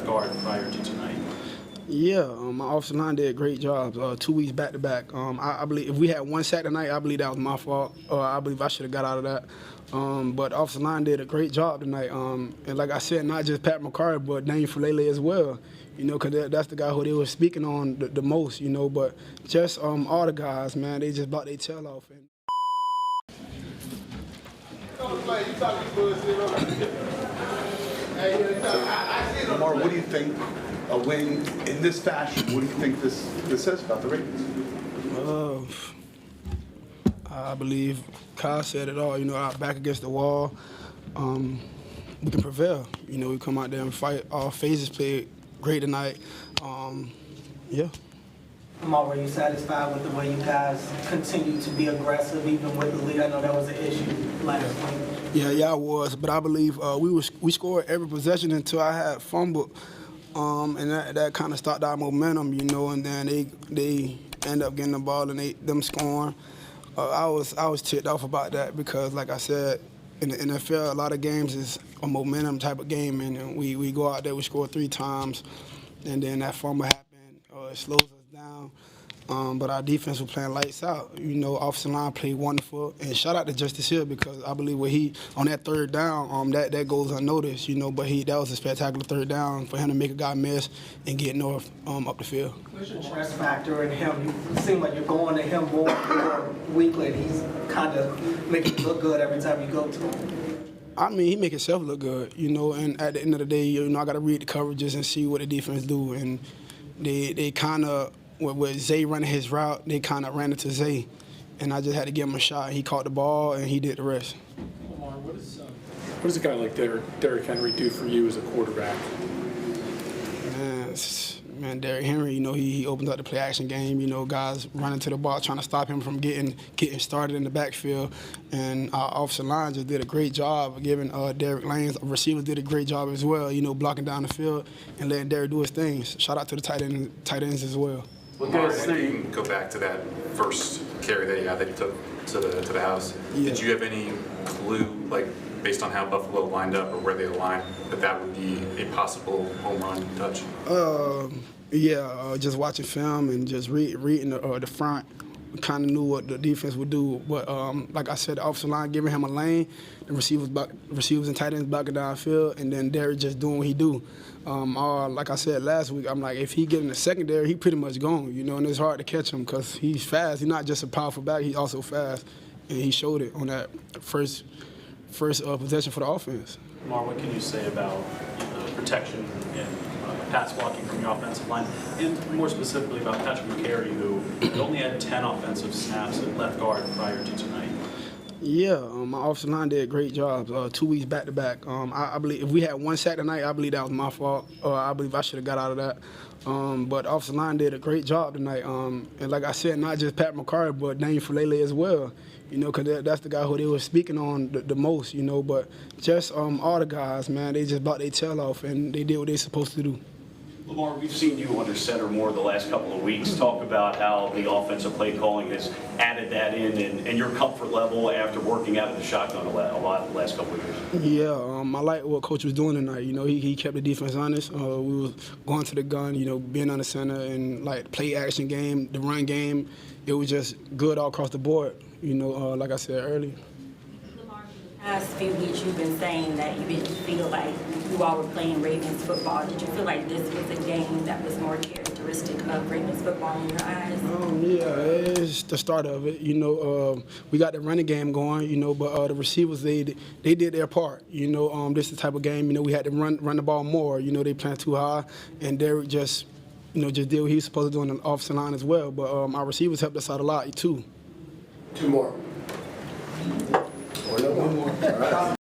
left guard prior to tonight? Yeah, my offensive line did a great job. 2 weeks back to back. I believe if we had one sack tonight, I believe that was my fault. I believe I should have got out of that. But the offensive line did a great job tonight. And like I said, not just Pat McCarty, but Daniel Falele as well. You know, because that's the guy who they were speaking on the most. You know, but just all the guys, man, they just bought their tail off. Lamar, what do you think a win in this fashion? What do you think this says about the Ravens? I believe Kyle said it all. You know, our back against the wall, we can prevail. You know, we come out there and fight. All phases played great tonight. Yeah. Lamar, were you satisfied with the way you guys continue to be aggressive, even with the lead? I know that was an issue last week. Yeah, I was. But I believe we scored every possession until I had fumbled, and that kind of stopped our momentum, you know. And then they end up getting the ball and them scoring. I was ticked off about that because, like I said, in the NFL, a lot of games is a momentum type of game, and we go out there, we score 3 times, and then that fumble happened. It slows us down. But our defense was playing lights out. You know, offensive line played wonderful. And shout out to Justice Hill because I believe when he, on that third down, that goes unnoticed, you know, but that was a spectacular third down for him to make a guy miss and get North up the field. What's your trust factor in him? You seem like you're going to him more weekly, and he's kind of making you look good every time you go to him. I mean, he make himself look good, you know, and at the end of the day, you know, I got to read the coverages and see what the defense do. And they kind of, with Zay running his route, they kind of ran into Zay. And I just had to give him a shot. He caught the ball, and he did the rest. Lamar, what does a guy like Derrick Henry do for you as a quarterback? Man, Derrick Henry, you know, he opens up the play-action game. You know, guys running to the ball, trying to stop him from getting started in the backfield. And our offensive line just did a great job of giving Derrick lanes. Receivers did a great job as well, you know, blocking down the field and letting Derrick do his things. Shout out to the tight ends as well. Lamar, if you can go back to that first carry that he took to the house, yeah. Did you have any clue, like, based on how Buffalo lined up or where they aligned, that would be a possible home run touch? Just watching film and just reading the front, we kind of knew what the defense would do. But like I said, the offensive line giving him a lane, the receivers and tight ends blocking downfield, and then Derrick just doing what he do. Like I said last week, I'm like, if he get in the secondary, he pretty much gone, you know, and it's hard to catch him because he's fast. He's not just a powerful back, he's also fast, and he showed it on that first possession for the offense. Lamar, what can you say about protection and pass blocking from your offensive line, and more specifically about Patrick McCary, who only had 10 offensive snaps at left guard prior to tonight? Yeah, my offensive line did a great job. 2 weeks back to back. I believe if we had one sack tonight, I believe that was my fault. I believe I should have got out of that. But the offensive line did a great job tonight. And like I said, not just Pat McCarty, but Daniel Falele as well. You know, because that's the guy who they were speaking on the most. You know, but just all the guys, man, they just bought their tail off and they did what they're supposed to do. Lamar, we've seen you under center more the last couple of weeks. Talk about how the offensive play calling has added that in and your comfort level after working out of the shotgun a lot the last couple of years. Yeah, I like what Coach was doing tonight. You know, he kept the defense honest. We was going to the gun, you know, being on the center and, like, play action game, the run game. It was just good all across the board, you know, like I said earlier. The past few weeks you've been saying that you didn't feel like you all were playing Ravens football. Did you feel like this was a game that was more characteristic of Ravens football in your eyes? Yeah, it's the start of it. You know, we got the running game going, you know, but the receivers, they did their part. You know, this is the type of game, you know, we had to run the ball more. You know, they playing too high, and Derrick just did what he was supposed to do on the offensive line as well. But our receivers helped us out a lot, too. 2 more. Or no, 1 more. All right.